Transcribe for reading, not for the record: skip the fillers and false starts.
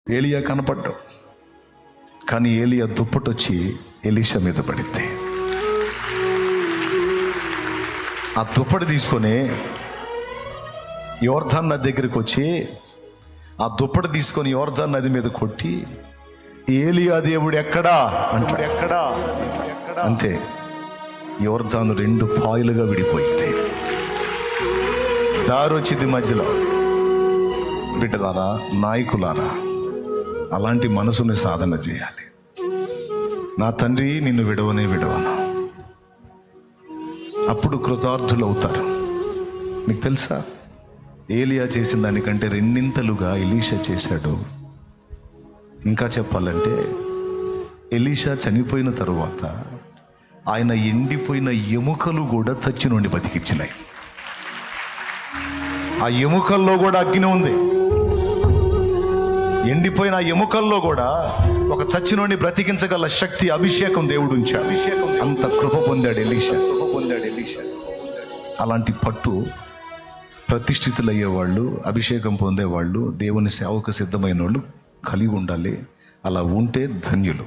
ఏలియా కనపడ్డాడు, కానీ ఏలియా దుప్పటొచ్చి ఎలీషా మీద పడింది. ఆ దుప్పటి తీసుకొని యోర్దాన్ నది దగ్గరికి వచ్చి ఆ దుప్పటి తీసుకొని యోర్దాన్ నది మీద కొట్టి, ఏలియా దేవుడు ఎక్కడా అంటాడు. ఎక్కడా అంతే, యోర్దాను 2 పాయలుగా విడిపోయింది. దారి వచ్చింది మధ్యలో. బిడ్డలారా, నాయకులారా, అలాంటి మనసుని సాధన చేయాలి. నా తండ్రి నిన్ను విడవనే విడవను, అప్పుడు కృతార్థులు అవుతారు. మీకు తెలుసా, ఏలియా చేసిన దానికంటే 2 ఎలీషా చేశాడు. ఇంకా చెప్పాలంటే ఎలీషా చనిపోయిన తరువాత ఆయన ఎండిపోయిన ఎముకలు కూడా చచ్చి నుండి బతికిచ్చినాయి. ఆ ఎముకల్లో కూడా అగ్ని ఉంది. ఎండిపోయిన ఎముకల్లో కూడా ఒక చచ్చి నుండి బ్రతికించగల శక్తి, అభిషేకం దేవుడు ఉంచాడు. అంత కృప పొందాడు ఎలీషా. అలాంటి పట్టు ప్రతిష్ఠితులయ్యేవాళ్ళు, అభిషేకం పొందేవాళ్ళు, దేవుని సేవకు సిద్ధమైన వాళ్ళు కలిగి ఉండాలి. అలా ఉంటే ధన్యులు.